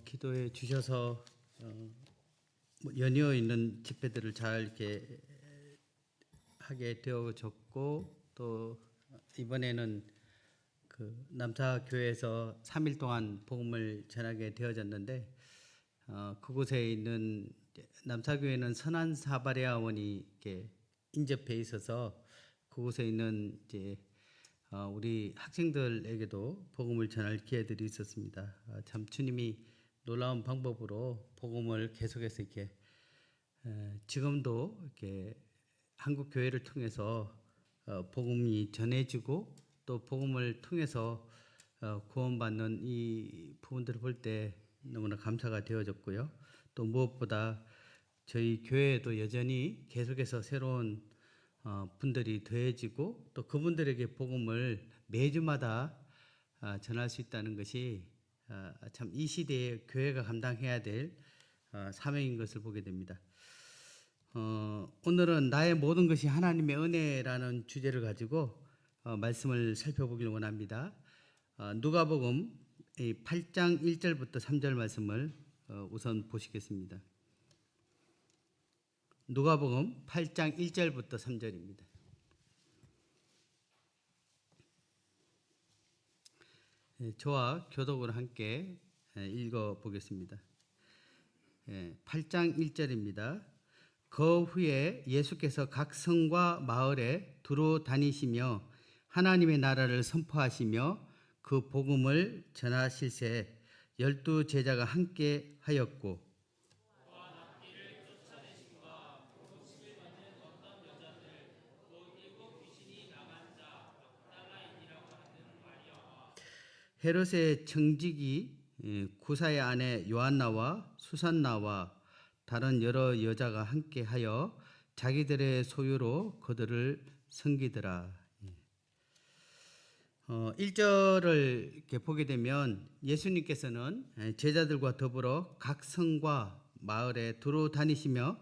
기도해 주셔서 연이어 있는 집회들을 잘 이렇게 하게 되어졌고, 또 이번에는 그 남사교회에서 3일 동안 복음을 전하게 되어졌는데, 그곳에 있는 남사교회는 선한 사바리아원이 이렇게 인접해 있어서 그곳에 있는 이제 우리 학생들에게도 복음을 전할 기회들이 있었습니다. 참 주님이 놀라운 방법으로 복음을 계속해서 이렇게 지금도 이렇게 한국 교회를 통해서 복음이 전해지고, 또 복음을 통해서 구원받는 이 부분들을 볼 때 너무나 감사가 되어졌고요. 또 무엇보다 저희 교회에도 여전히 계속해서 새로운 분들이 더해지고, 또 그분들에게 복음을 매주마다 전할 수 있다는 것이 참 이 시대에 교회가 감당해야 될 사명인 것을 보게 됩니다. 오늘은 나의 모든 것이 하나님의 은혜라는 주제를 가지고 말씀을 살펴보기를 원합니다. 누가복음 8장 1절부터 3절 말씀을 우선 보시겠습니다. 누가복음 8장 1절부터 3절입니다. 저와 교독으로 함께 읽어보겠습니다. 8장 1절입니다. 그 후에 예수께서 각 성과 마을에 두루 다니시며 하나님의 나라를 선포하시며 그 복음을 전하실새 12 제자가 함께 하였고, 헤롯의 청지기 구사의 아내 요한나와 수산나와 다른 여러 여자가 함께하여 자기들의 소유로 그들을 섬기더라. 1절을 이렇게 보게 되면 예수님께서는 제자들과 더불어 각 성과 마을에 두루 다니시며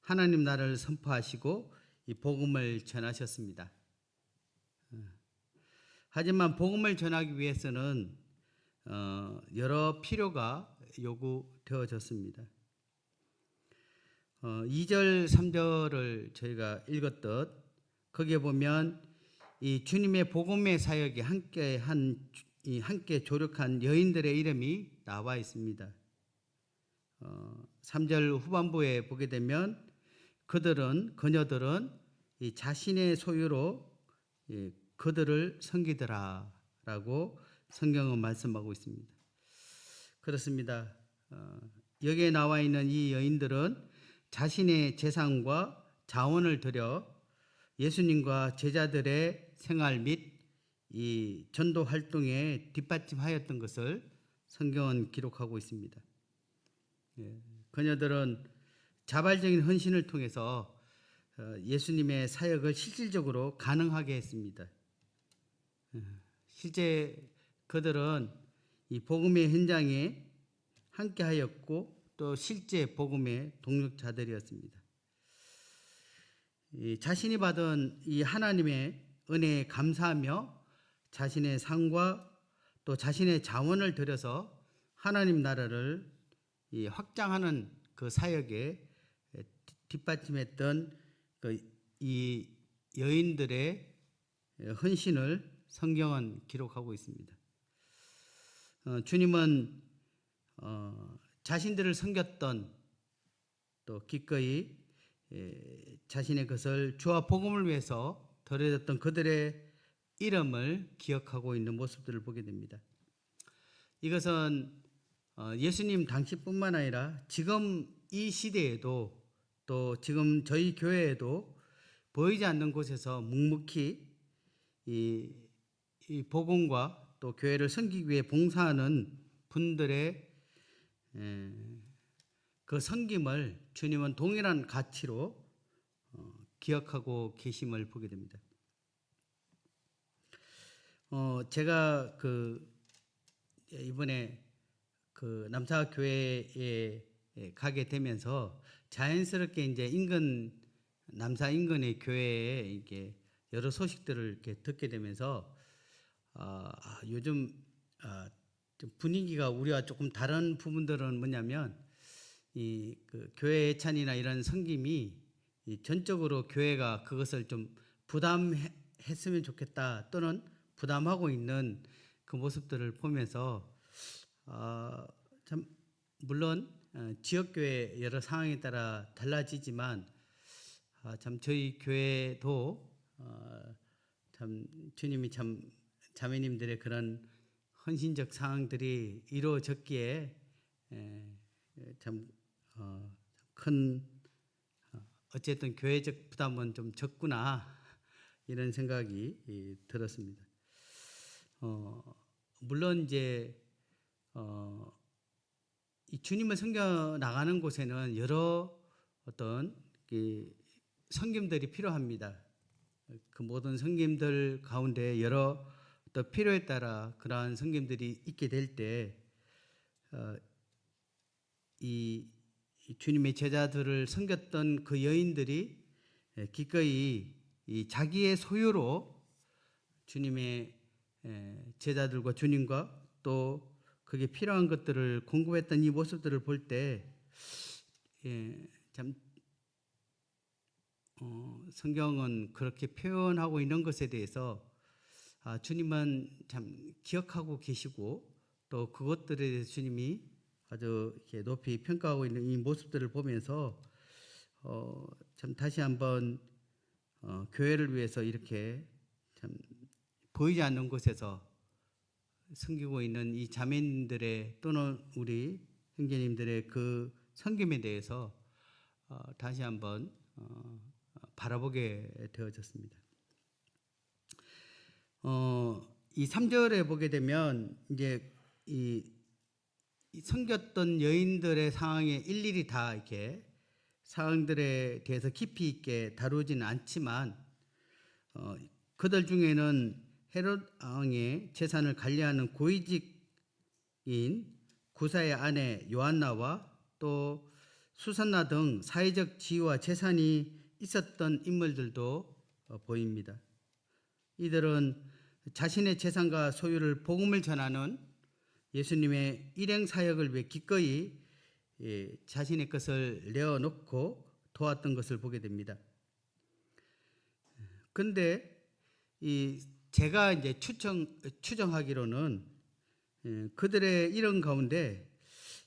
하나님 나라를 선포하시고 이 복음을 전하셨습니다. 하지만 복음을 전하기 위해서는 여러 필요가 요구되어졌습니다. 2절, 3절을 저희가 읽었듯 거기에 보면 이 주님의 복음의 사역에 함께 조력한 여인들의 이름이 나와 있습니다. 3절 후반부에 보게 되면 그녀들은 이 자신의 소유로 그들을 섬기더라 라고 성경은 말씀하고 있습니다. 그렇습니다. 여기에 나와 있는 이 여인들은 자신의 재산과 자원을 들여 예수님과 제자들의 생활 및 이 전도 활동에 뒷받침하였던 것을 성경은 기록하고 있습니다. 그녀들은 자발적인 헌신을 통해서 예수님의 사역을 실질적으로 가능하게 했습니다. 실제 그들은 이 복음의 현장에 함께하였고, 또 실제 복음의 동력자들이었습니다. 자신이 받은 이 하나님의 은혜에 감사하며 자신의 삶과 또 자신의 자원을 들여서 하나님 나라를 확장하는 그 사역에 뒷받침했던 이 여인들의 헌신을 성경은 기록하고 있습니다. 주님은 자신들을 섬겼던, 또 기꺼이 자신의 것을 주와 복음을 위해서 덜어졌던 그들의 이름을 기억하고 있는 모습들을 보게 됩니다. 이것은 예수님 당시뿐만 아니라 지금 이 시대에도, 또 지금 저희 교회에도 보이지 않는 곳에서 묵묵히 이 복음과 또 교회를 섬기기 위해 봉사하는 분들의 그 섬김을 주님은 동일한 가치로 기억하고 계심을 보게 됩니다. 제가 이번에 남사교회에 가게 되면서 자연스럽게 이제 남사 인근의 교회에 이렇게 여러 소식들을 이렇게 듣게 되면서 요즘 좀 분위기가 우리와 조금 다른 부분들은 뭐냐면 그 교회 예찬이나 이런 섬김이 전적으로 교회가 그것을 좀 부담했으면 좋겠다 또는 부담하고 있는 그 모습들을 보면서 참 물론 지역교회 여러 상황에 따라 달라지지만 참 저희 교회도 참 주님이 참 자매님들의 그런 헌신적 사항들이 이루어졌기에 참 큰 어쨌든 교회적 부담은 좀 적구나 이런 생각이 들었습니다. 물론 이제 이 주님을 섬겨 나가는 곳에는 여러 어떤 섬김들이 필요합니다. 그 모든 섬김들 가운데 여러 또 필요에 따라 그러한 섬김들이 있게 될 때 이 주님의 제자들을 섬겼던 그 여인들이 기꺼이 이 자기의 소유로 주님의 제자들과 주님과 또 그게 필요한 것들을 공급했던 이 모습들을 볼 때 참 성경은 그렇게 표현하고 있는 것에 대해서 주님은 참 기억하고 계시고 또 그것들에 대해서 주님이 아주 이렇게 높이 평가하고 있는 이 모습들을 보면서 참 다시 한번 교회를 위해서 이렇게 참 보이지 않는 곳에서 섬기고 있는 이 자매님들의 또는 우리 형제님들의 그 섬김에 대해서 다시 한번 바라보게 되어졌습니다. 이 3절에 보게 되면 이제 이 섬겼던 여인들의 상황에 일일이 다 이렇게 사항들에 대해서 깊이 있게 다루지는 않지만 그들 중에는 헤롯 왕의 재산을 관리하는 고위직인 구사의 아내 요한나와 또 수산나 등 사회적 지위와 재산이 있었던 인물들도 보입니다. 이들은 자신의 재산과 소유를 복음을 전하는 예수님의 일행 사역을 위해 기꺼이 자신의 것을 내어놓고 도왔던 것을 보게 됩니다. 그런데 제가 이제 추정하기로는 그들의 이런 가운데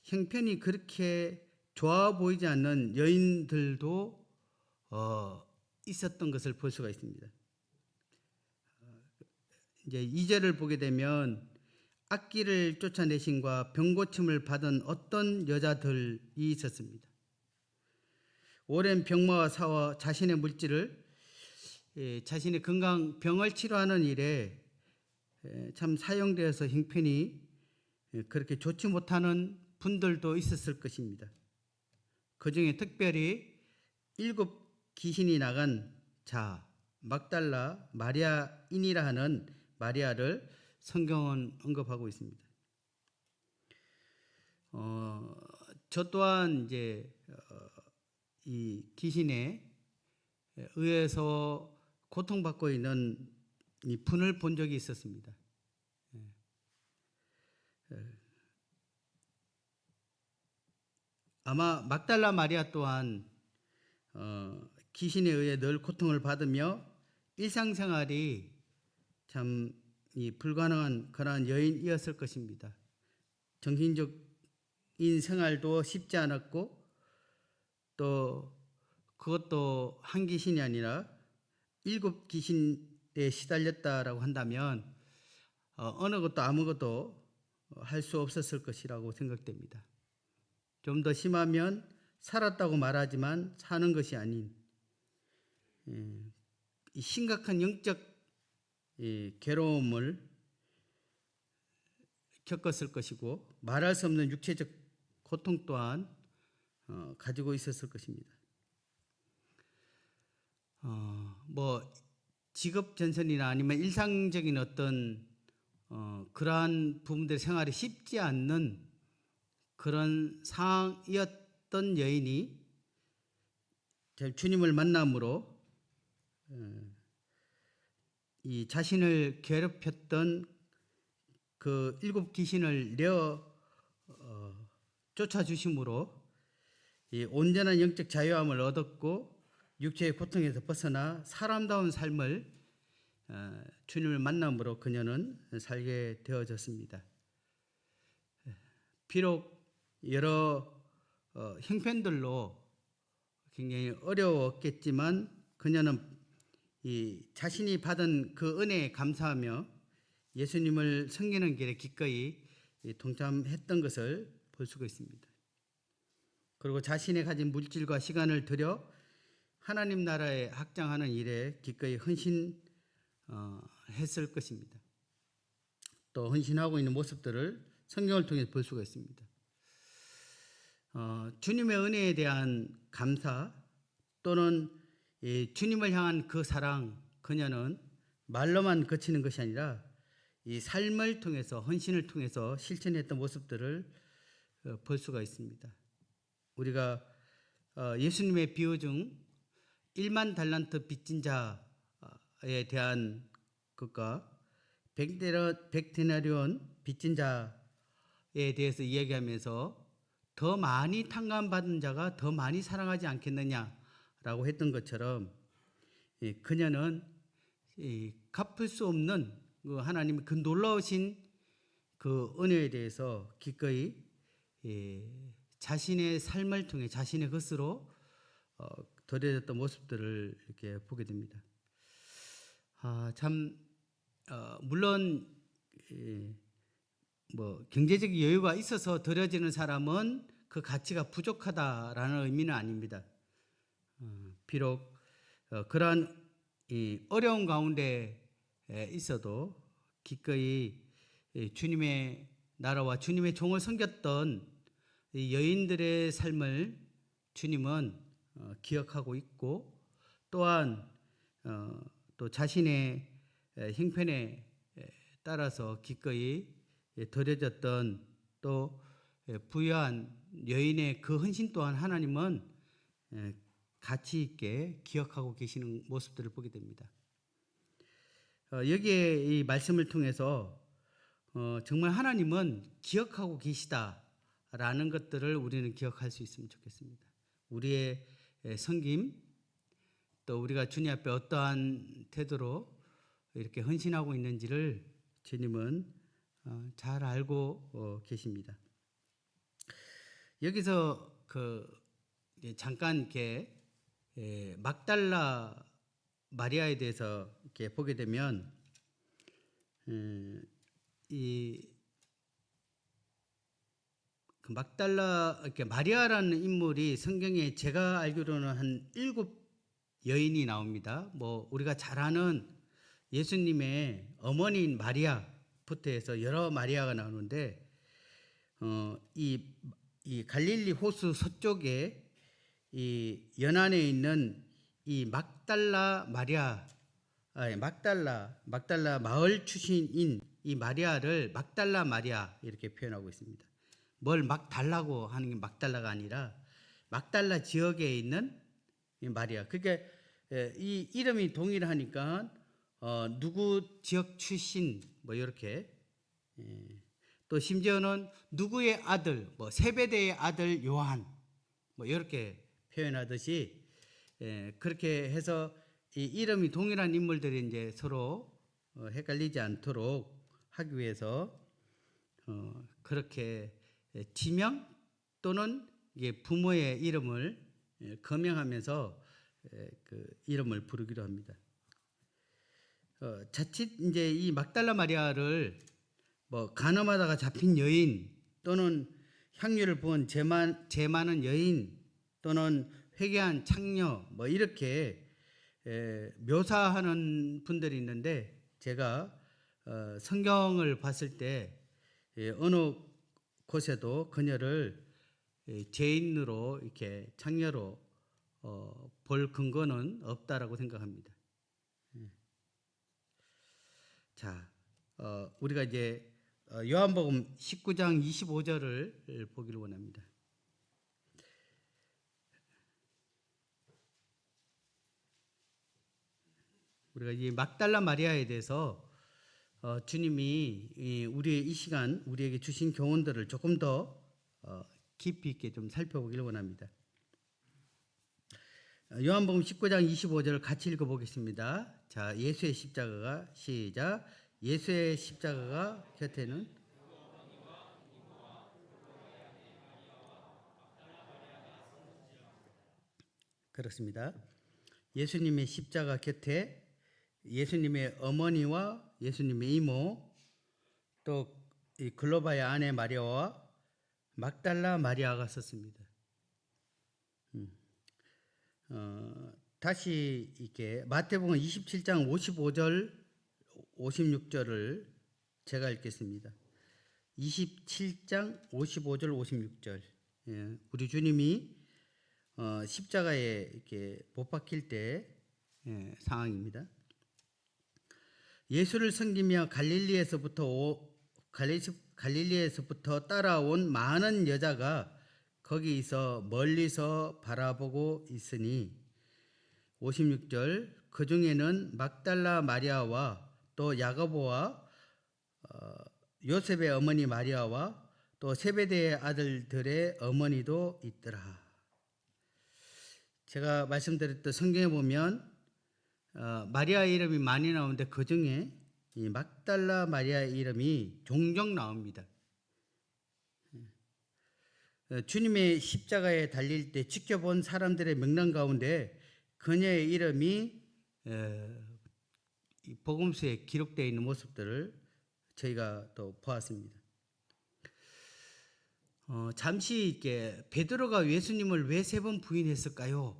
형편이 그렇게 좋아 보이지 않는 여인들도 있었던 것을 볼 수가 있습니다. 이제 2절을 보게 되면 악기를 쫓아내심과 병고침을 받은 어떤 여자들이 있었습니다. 오랜 병마와 사와 자신의 물질을 자신의 건강 병을 치료하는 일에 참 사용되어서 형편이 그렇게 좋지 못하는 분들도 있었을 것입니다. 그 중에 특별히 7 귀신이 나간 자 막달라 마리아인이라 하는 마리아를 성경은 언급하고 있습니다. 저 또한 이제 이 귀신에 의해서 고통받고 있는 이 분을 본 적이 있었습니다. 아마 막달라 마리아 또한 귀신에 의해 늘 고통을 받으며 일상생활이 참 불가능한 그러한 여인이었을 것입니다. 정신적인 생활도 쉽지 않았고 또 그것도 한 귀신이 아니라 7 귀신에 시달렸다라고 한다면 어느 것도 아무것도 할 수 없었을 것이라고 생각됩니다. 좀 더 심하면 살았다고 말하지만 사는 것이 아닌 심각한 영적 괴로움을 겪었을 것이고 말할 수 없는 육체적 고통 또한 가지고 있었을 것입니다. 뭐 직업 전선이나 아니면 일상적인 어떤 그러한 부분들의 생활이 쉽지 않는 그런 상황이었던 여인이 주님을 만남으로 이 자신을 괴롭혔던 그 일곱 귀신을 내어 쫓아 주심으로 이 온전한 영적 자유함을 얻었고 육체의 고통에서 벗어나 사람다운 삶을 주님을 만남으로 그녀는 살게 되어졌습니다. 비록 여러 형편들로 굉장히 어려웠겠지만 그녀는 이 자신이 받은 그 은혜에 감사하며 예수님을 섬기는 길에 기꺼이 동참했던 것을 볼 수가 있습니다. 그리고 자신의 가진 물질과 시간을 들여 하나님 나라에 확장하는 일에 기꺼이 헌신했을 것입니다. 또 헌신하고 있는 모습들을 성경을 통해 볼 수가 있습니다. 주님의 은혜에 대한 감사 또는 주님을 향한 그 사랑, 그녀는 말로만 그치는 것이 아니라 이 삶을 통해서 헌신을 통해서 실천했던 모습들을 볼 수가 있습니다. 우리가 예수님의 비유 중 1만 달란트 빚진 자에 대한 것과 100데나리온 빚진 자에 대해서 이야기하면서 더 많이 탕감받은 자가 더 많이 사랑하지 않겠느냐라고 했던 것처럼 그녀는 갚을 수 없는 하나님의 그 놀라우신 그 은혜에 대해서 기꺼이 자신의 삶을 통해 자신의 것으로 드려졌던 모습들을 이렇게 보게 됩니다. 물론 경제적 여유가 있어서 드려지는 사람은 그 가치가 부족하다라는 의미는 아닙니다. 비록 그러한 어려운 가운데 있어도 기꺼이 주님의 나라와 주님의 종을 섬겼던 여인들의 삶을 주님은 기억하고 있고 또한 또 자신의 형편에 따라서 기꺼이 드려졌던 또 부유한 여인의 그 헌신 또한 하나님은 가치 있게 기억하고 계시는 모습들을 보게 됩니다. 여기에 이 말씀을 통해서 정말 하나님은 기억하고 계시다라는 것들을 우리는 기억할 수 있으면 좋겠습니다. 우리의 섬김 또 우리가 주님 앞에 어떠한 태도로 이렇게 헌신하고 있는지를 주님은 잘 알고 계십니다. 여기서 잠깐 이렇게 막달라 마리아에 대해서 이렇게 보게 되면 이 막달라 이렇게 마리아라는 인물이 성경에 제가 알기로는 한 7 여인이 나옵니다. 우리가 잘 아는 예수님의 어머니인 마리아부터 해서 여러 마리아가 나오는데 이 갈릴리 호수 서쪽에 이 연안에 있는 이 막달라 마을 출신인 이 마리아를 막달라 마리아 이렇게 표현하고 있습니다. 뭘 막 달라고 하는 게 막달라가 아니라 막달라 지역에 있는 이 마리아. 그러니까 이 이름이 동일하니까 누구 지역 출신 이렇게 또 심지어는 누구의 아들 세베대의 아들 요한 이렇게 표현하듯이 그렇게 해서 이 이름이 동일한 인물들이 이제 서로 헷갈리지 않도록 하기 위해서 그렇게 지명 또는 부모의 이름을 거명하면서 그 이름을 부르기도 합니다. 자칫 이제 이 막달라 마리아를 간음하다가 잡힌 여인 또는 향유를 부은 죄 많은 여인 또는 회개한 창녀 이렇게 묘사하는 분들이 있는데 제가 성경을 봤을 때 어느 곳에도 그녀를 죄인으로 이렇게 창녀로 볼 근거는 없다라고 생각합니다. 자, 우리가 이제 요한복음 19장 25절을 보기를 원합니다. 우리가 이 막달라 마리아에 대해서 주님이 우리의 이 시간 우리에게 주신 교훈들을 조금 더 깊이 있게 좀 살펴보기를 원합니다. 요한복음 19장 25절 같이 읽어보겠습니다. 자, 예수의 십자가가 시작. 예수의 십자가가 곁에는 그렇습니다. 예수님의 십자가 곁에 예수님의 어머니와 예수님의 이모 또 이 글로바의 아내 마리아와 막달라 마리아가 섰습니다. 다시 이렇게 마태복음 27장 55절 56절을 제가 읽겠습니다. 27장 55절 56절. 예, 우리 주님이 십자가에 이렇게 못 박힐 때 상황입니다. 예수를 섬기며 갈릴리에서부터 따라온 많은 여자가 거기서 멀리서 바라보고 있으니 56절 그 중에는 막달라 마리아와 또 야고보와 요셉의 어머니 마리아와 또 세베대의 아들들의 어머니도 있더라. 제가 말씀드렸던 성경에 보면 마리아 이름이 많이 나오는데 그 중에 이 막달라 마리아의 이름이 종종 나옵니다. 주님의 십자가에 달릴 때 지켜본 사람들의 명단 가운데 그녀의 이름이 복음서에 기록되어 있는 모습들을 저희가 또 보았습니다. 잠시 있게 베드로가 예수님을 왜 3번 부인했을까요?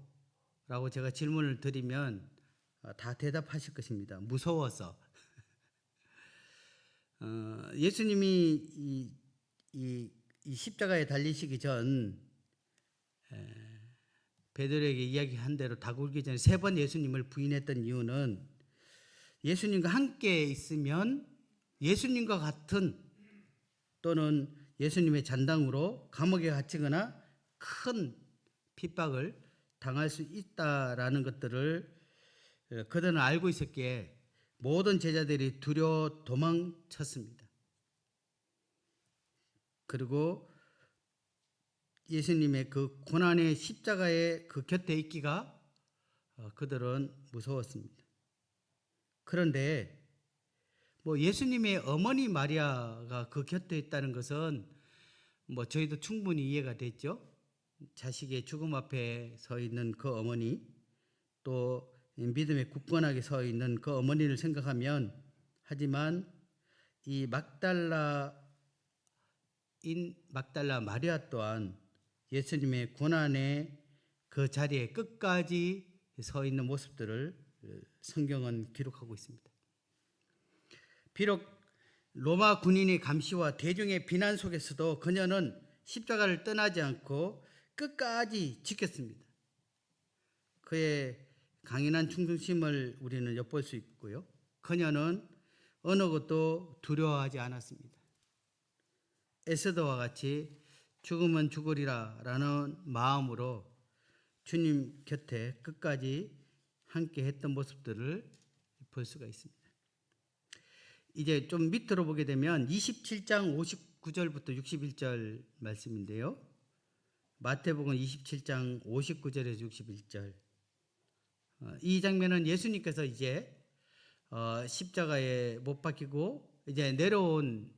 라고 제가 질문을 드리면 다 대답하실 것입니다. 무서워서. 예수님이 이 십자가에 달리시기 전 베드로에게 이야기한 대로 다굴기 전에 3번 예수님을 부인했던 이유는 예수님과 함께 있으면 예수님과 같은 또는 예수님의 잔당으로 감옥에 갇히거나 큰 핍박을 당할 수 있다라는 것들을 그들은 알고 있었기에 모든 제자들이 두려워 도망쳤습니다. 그리고 예수님의 그 고난의 십자가의 그 곁에 있기가 그들은 무서웠습니다. 그런데 예수님의 어머니 마리아가 그 곁에 있다는 것은 저희도 충분히 이해가 됐죠. 자식의 죽음 앞에 서 있는 그 어머니 또 믿음에 굳건하게 서 있는 그 어머니를 생각하면 하지만 이 막달라 마리아 또한 예수님의 고난의 그 자리에 끝까지 서 있는 모습들을 성경은 기록하고 있습니다. 비록 로마 군인의 감시와 대중의 비난 속에서도 그녀는 십자가를 떠나지 않고 끝까지 지켰습니다. 그의 강인한 충성심을 우리는 엿볼 수 있고요. 그녀는 어느 것도 두려워하지 않았습니다. 에스더와 같이 죽으면 죽으리라 라는 마음으로 주님 곁에 끝까지 함께 했던 모습들을 볼 수가 있습니다. 이제 좀 밑으로 보게 되면 27장 59절부터 61절 말씀인데요. 마태복음 27장 59절에서 61절. 이 장면은 예수님께서 이제 십자가에 못 박히고 이제 내려진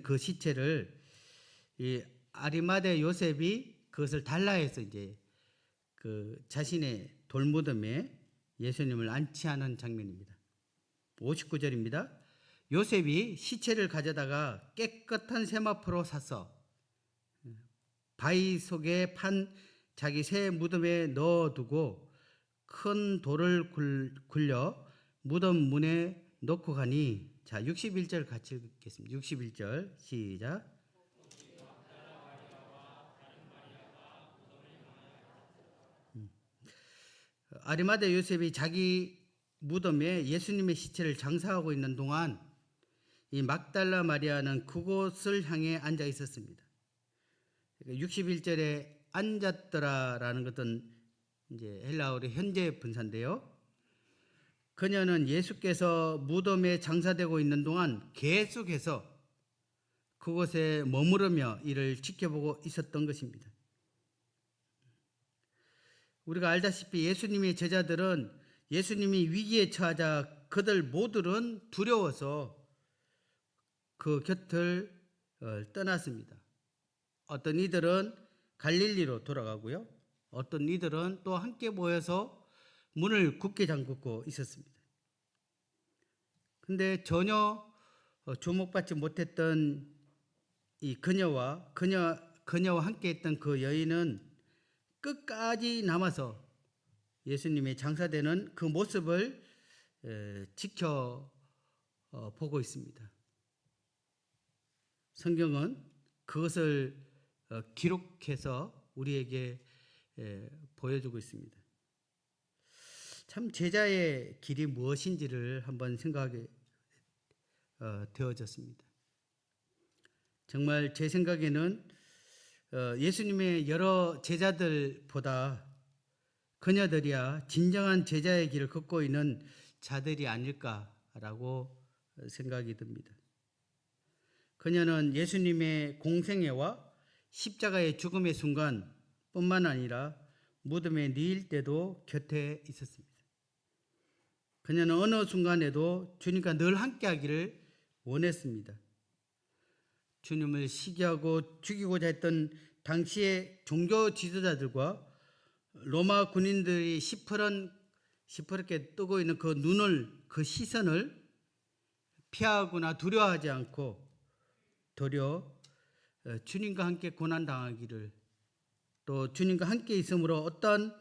그 시체를 이 아리마대 요셉이 그것을 달라해서 이제 그 자신의 돌무덤에 예수님을 안치하는 장면입니다. 59절입니다. 요셉이 시체를 가져다가 깨끗한 세마포로 사서 바위 속에 판 자기 새 무덤에 넣어두고 큰 돌을 굴려 무덤 문에 놓고 가니 자 61절 같이 읽겠습니다. 61절 시작. 아리마대 요셉이 자기 무덤에 예수님의 시체를 장사하고 있는 동안 이 막달라 마리아는 그곳을 향해 앉아 있었습니다. 61절에 앉았더라라는 것은 이제 헬라어의 현재 분사인데요. 그녀는 예수께서 무덤에 장사되고 있는 동안 계속해서 그곳에 머무르며 이를 지켜보고 있었던 것입니다. 우리가 알다시피 예수님의 제자들은 예수님이 위기에 처하자 그들 모두는 두려워서 그 곁을 떠났습니다. 어떤 이들은 갈릴리로 돌아가고요. 어떤 이들은 또 함께 모여서 문을 굳게 잠그고 있었습니다. 근데 전혀 주목받지 못했던 이 그녀와 함께 했던 그 여인은 끝까지 남아서 예수님의 장사되는 그 모습을 지켜보고 있습니다. 성경은 그것을 기록해서 우리에게 보여주고 있습니다. 참 제자의 길이 무엇인지를 한번 생각하게 되어졌습니다. 정말 제 생각에는 예수님의 여러 제자들보다 그녀들이야 진정한 제자의 길을 걷고 있는 자들이 아닐까라고 생각이 듭니다. 그녀는 예수님의 공생애와 십자가의 죽음의 순간 뿐만 아니라 무덤에 누일 때도 곁에 있었습니다. 그녀는 어느 순간에도 주님과 늘 함께 하기를 원했습니다. 주님을 시기하고 죽이고자 했던 당시의 종교 지도자들과 로마 군인들이 시퍼렇게 뜨고 있는 그 시선을 피하거나 두려워하지 않고 도리어 주님과 함께 고난당하기를, 또 주님과 함께 있음으로 어떤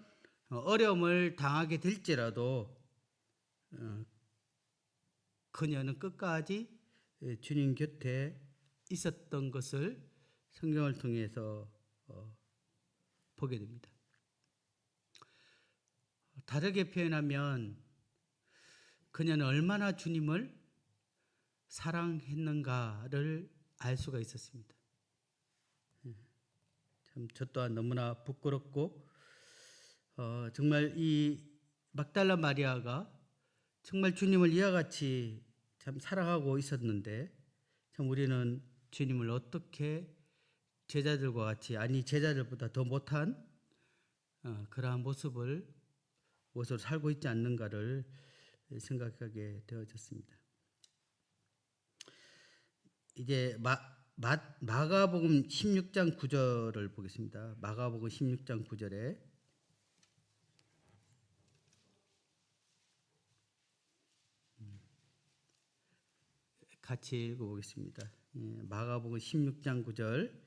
어려움을 당하게 될지라도 그녀는 끝까지 주님 곁에 있었던 것을 성경을 통해서 보게 됩니다. 다르게 표현하면 그녀는 얼마나 주님을 사랑했는가를 알 수가 있었습니다. 참 저 또한 너무나 부끄럽고 정말 이 막달라 마리아가 정말 주님을 이와 같이 참 사랑하고 있었는데 참 우리는 주님을 어떻게 제자들과 같이, 아니 제자들보다 더 못한 그러한 모습으로 살고 있지 않는가를 생각하게 되어졌습니다. 이제 마가복음 16장 9절을 보겠습니다. 마가복음 16장 9절에 같이 읽어보겠습니다. 마가복음 16장 9절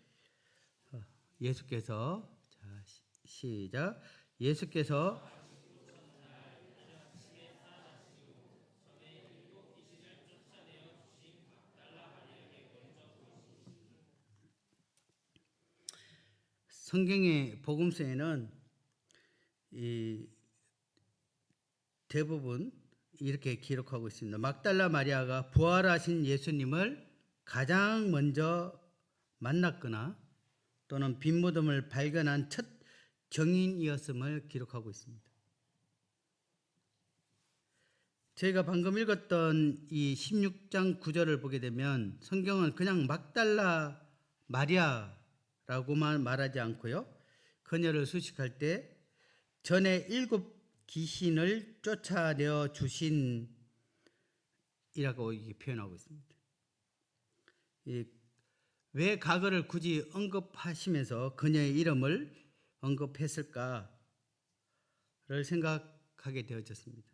예수께서, 자 시작, 예수께서 성경의 복음서에는 이 대부분 이렇게 기록하고 있습니다. 막달라 마리아가 부활하신 예수님을 가장 먼저 만났거나 또는 빈 무덤을 발견한 첫 증인이었음을 기록하고 있습니다. 저희가 방금 읽었던 이 16장 9절을 보게 되면 성경은 그냥 막달라 마리아라고만 말하지 않고요. 그녀를 수식할 때 전에 7 귀신을 쫓아내어 주신이라고 표현하고 있습니다. 왜 과거를 굳이 언급하시면서 그녀의 이름을 언급했을까를 생각하게 되어졌습니다.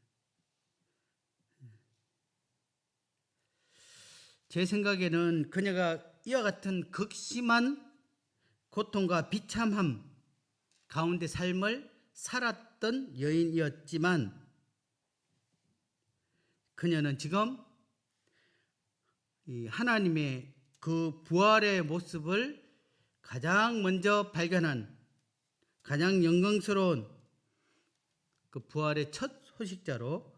제 생각에는 그녀가 이와 같은 극심한 고통과 비참함 가운데 삶을 살았던 여인이었지만 그녀는 지금 이 하나님의 그 부활의 모습을 가장 먼저 발견한, 가장 영광스러운 그 부활의 첫 소식자로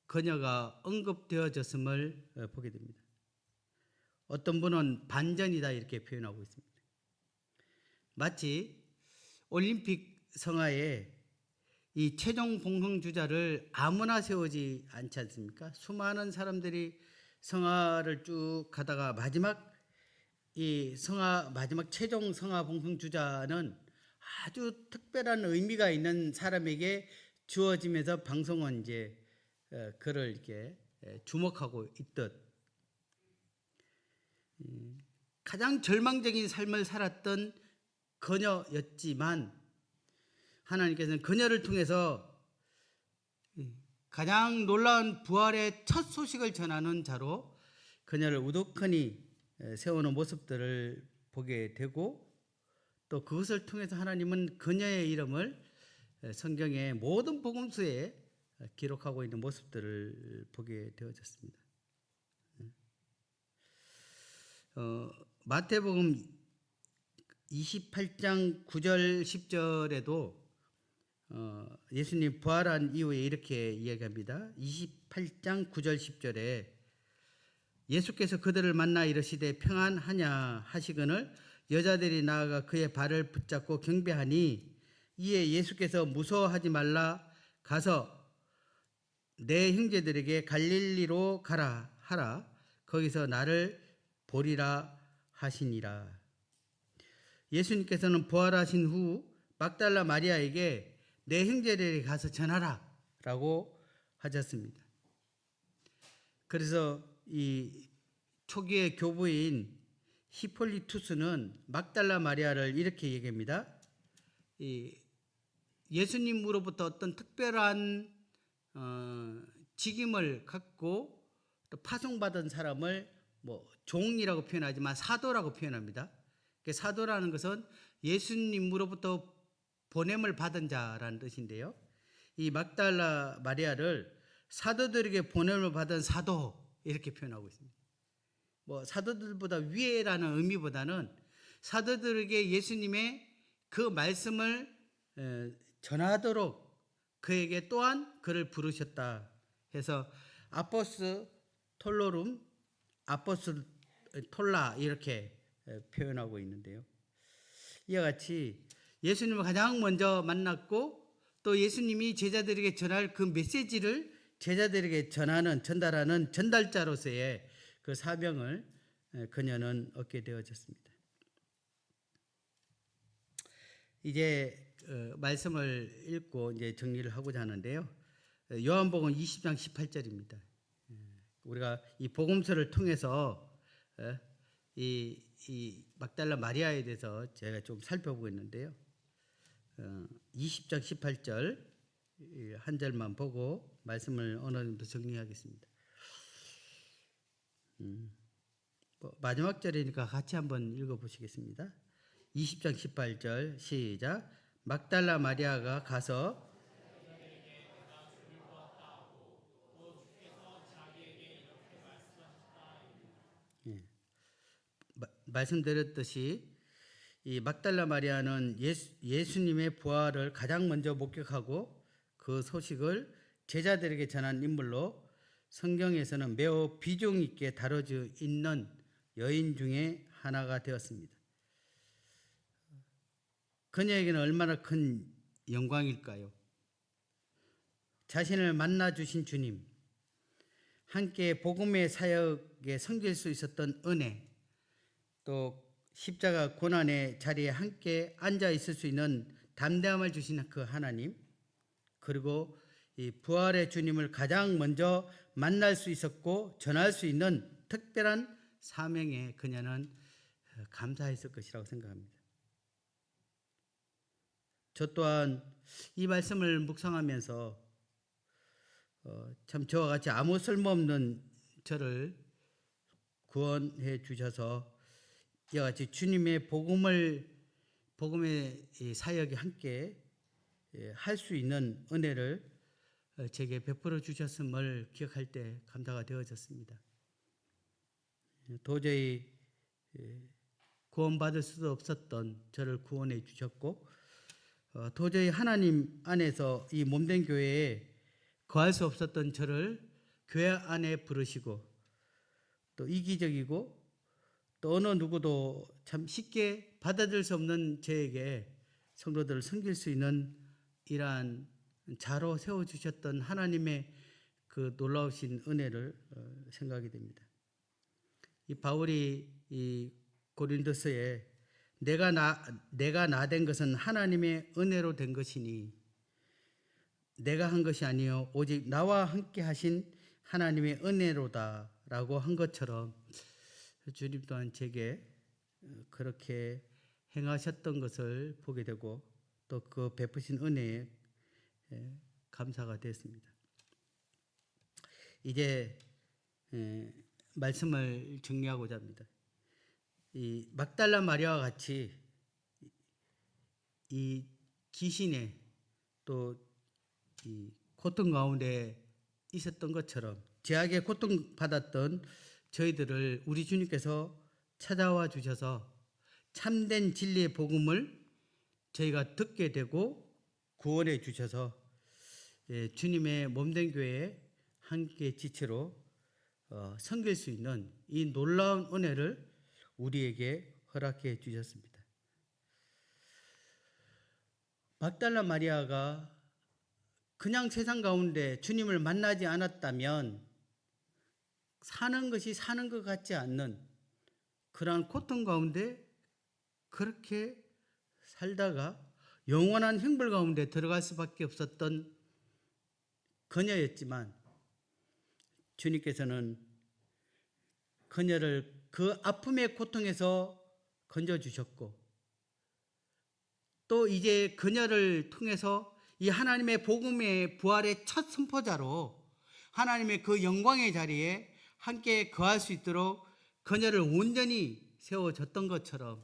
그녀가 언급되어졌음을 보게 됩니다. 어떤 분은 반전이다 이렇게 표현하고 있습니다. 마치 올림픽 성화에 이 최종 봉송주자를 아무나 세우지 않지 않습니까? 수많은 사람들이 성화를 쭉 가다가 마지막 최종 성화 봉송주자는 아주 특별한 의미가 있는 사람에게 주어지면서 방송은 이제 그를 이렇게 주목하고 있듯, 가장 절망적인 삶을 살았던 그녀였지만 하나님께서는 그녀를 통해서 가장 놀라운 부활의 첫 소식을 전하는 자로 그녀를 우두커니 세우는 모습들을 보게 되고, 또 그것을 통해서 하나님은 그녀의 이름을 성경의 모든 복음서에 기록하고 있는 모습들을 보게 되어졌습니다. 마태복음 28장 9절 10절에도 예수님 부활한 이후에 이렇게 이야기합니다. 28장 9절 10절에 예수께서 그들을 만나 이르시되 평안하냐 하시거늘 여자들이 나아가 그의 발을 붙잡고 경배하니, 이에 예수께서 무서워하지 말라, 가서 내 형제들에게 갈릴리로 가라 하라, 거기서 나를 보리라 하시니라. 예수님께서는 부활하신 후 막달라 마리아에게 내 형제들에게 가서 전하라 라고 하셨습니다. 그래서 이 초기의 교부인 히폴리투스는 막달라 마리아를 이렇게 얘기합니다. 예수님으로부터 어떤 특별한 직임을 갖고 또 파송받은 사람을 종이라고 표현하지만 사도라고 표현합니다. 사도라는 것은 예수님으로부터 보냄을 받은 자라는 뜻인데요, 이 막달라 마리아를 사도들에게 보냄을 받은 사도 이렇게 표현하고 있습니다. 사도들보다 위에라는 의미보다는 사도들에게 예수님의 그 말씀을 전하도록 그에게 또한 그를 부르셨다 해서 아포스 톨로룸, 아포스 톨라 이렇게 표현하고 있는데요, 이와 같이 예수님을 가장 먼저 만났고 또 예수님이 제자들에게 전할 그 메시지를 제자들에게 전달하는 전달자로서의 그 사명을 그녀는 얻게 되어졌습니다. 이제 말씀을 읽고 이제 정리를 하고자 하는데요, 요한복음 20장 18절입니다. 우리가 이 복음서를 통해서 이 막달라 마리아에 대해서 제가 좀 살펴보고 있는데요, 20장 18절 한 절만 보고 말씀을 어느 정도 정리하겠습니다. 마지막 절이니까 같이 한번 읽어보시겠습니다. 20장 18절 시작. 막달라 마리아가 가서 말씀드렸듯이 이 막달라 마리아는 예수님의 부활을 가장 먼저 목격하고 그 소식을 제자들에게 전한 인물로 성경에서는 매우 비중 있게 다뤄져 있는 여인 중에 하나가 되었습니다. 그녀에게는 얼마나 큰 영광일까요? 자신을 만나 주신 주님, 함께 복음의 사역에 섬길 수 있었던 은혜, 또 십자가 고난의 자리에 함께 앉아 있을 수 있는 담대함을 주신 그 하나님, 그리고 이 부활의 주님을 가장 먼저 만날 수 있었고 전할 수 있는 특별한 사명에 그녀는 감사했을 것이라고 생각합니다. 저 또한 이 말씀을 묵상하면서 참 저와 같이 아무 쓸모없는 저를 구원해 주셔서 이와 같이 주님의 복음의 사역에 함께 할 수 있는 은혜를 제게 베풀어 주셨음을 기억할 때 감사가 되어졌습니다. 도저히 구원받을 수도 없었던 저를 구원해 주셨고, 도저히 하나님 안에서 이 몸된 교회에 거할 수 없었던 저를 교회 안에 부르시고, 또 이기적이고 또 어느 누구도 참 쉽게 받아들일 수 없는 저에게 성도들을 섬길 수 있는 이러한 자로 세워 주셨던 하나님의 그 놀라우신 은혜를 생각하게 됩니다. 이 바울이 이 고린도서에 내가 나 된 것은 하나님의 은혜로 된 것이니 내가 한 것이 아니요 오직 나와 함께 하신 하나님의 은혜로다라고 한 것처럼 주님 또한 제게 그렇게 행하셨던 것을 보게 되고 또 그 베푸신 은혜에 감사가 됐습니다. 이제 말씀을 정리하고자 합니다. 이 막달라 마리아와 같이 이 귀신의 또 이 고통 가운데 있었던 것처럼 죄악의 고통받았던 저희들을 우리 주님께서 찾아와 주셔서 참된 진리의 복음을 저희가 듣게 되고 구원해 주셔서 주님의 몸된 교회에 함께 지체로 섬길 수 있는 이 놀라운 은혜를 우리에게 허락해 주셨습니다. 막달라 마리아가 그냥 세상 가운데 주님을 만나지 않았다면 사는 것이 사는 것 같지 않는 그러한 고통 가운데 그렇게 살다가 영원한 형벌 가운데 들어갈 수밖에 없었던 그녀였지만 주님께서는 그녀를 그 아픔의 고통에서 건져주셨고 또 이제 그녀를 통해서 이 하나님의 복음의 부활의 첫 선포자로 하나님의 그 영광의 자리에 함께 거할 수 있도록 그녀를 온전히 세워줬던 것처럼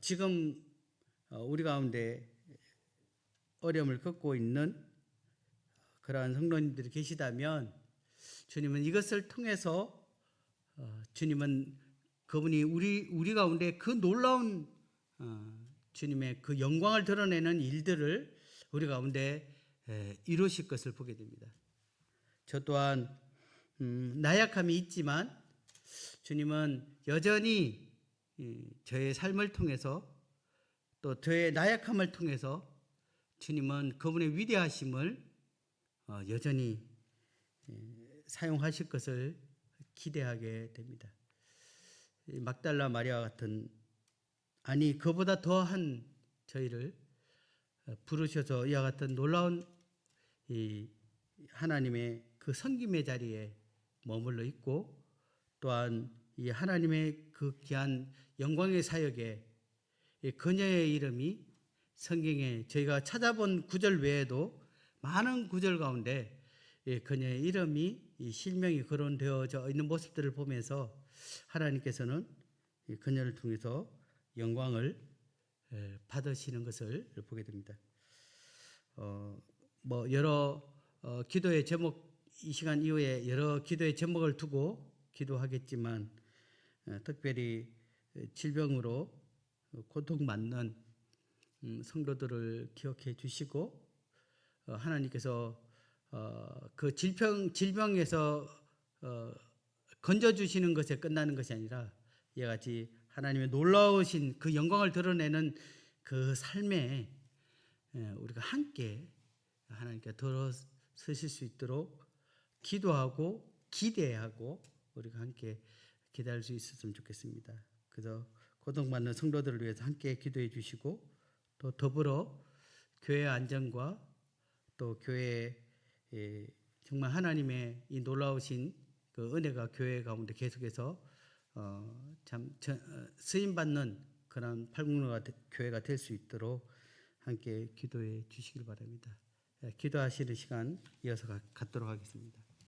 지금 우리 가운데 어려움을 겪고 있는 그러한 성도님들이 계시다면 주님은 이것을 통해서 주님은 그분이 우리 가운데 그 놀라운 주님의 그 영광을 드러내는 일들을 우리 가운데 이루실 것을 보게 됩니다. 저 또한 나약함이 있지만 주님은 여전히 저의 삶을 통해서 또 저의 나약함을 통해서 주님은 그분의 위대하심을 여전히 사용하실 것을 기대하게 됩니다. 막달라 마리아와 같은 아니 그보다 더한 저희를 부르셔서 이와 같은 놀라운 이 하나님의 그 섬김의 자리에 머물러 있고 또한 이 하나님의 그 귀한 영광의 사역에 그녀의 이름이 성경에 저희가 찾아본 구절 외에도 많은 구절 가운데 그녀의 이름이 실명이 거론되어져 있는 모습들을 보면서 하나님께서는 그녀를 통해서 영광을 받으시는 것을 보게 됩니다. 여러 기도의 제목 이 시간 이후에 여러 기도의 제목을 두고 기도하겠지만 특별히 질병으로 고통받는 성도들을 기억해 주시고 하나님께서 그 질병에서 건져 주시는 것에 끝나는 것이 아니라 이와 같이 하나님의 놀라우신 그 영광을 드러내는 그 삶에 우리가 함께 하나님께 들어서실 수 있도록 기도하고 기대하고 우리가 함께 기다릴 수 있었으면 좋겠습니다. 그래서 고통받는 성도들을 위해서 함께 기도해 주시고 또 더불어 교회의 안전과 또 교회의 정말 하나님의 이 놀라우신 그 은혜가 교회 가운데 계속해서 쓰임받는 그런 팔국노 교회가 될 수 있도록 함께 기도해 주시길 바랍니다. 기도하시는 시간 이어서 갖도록 하겠습니다.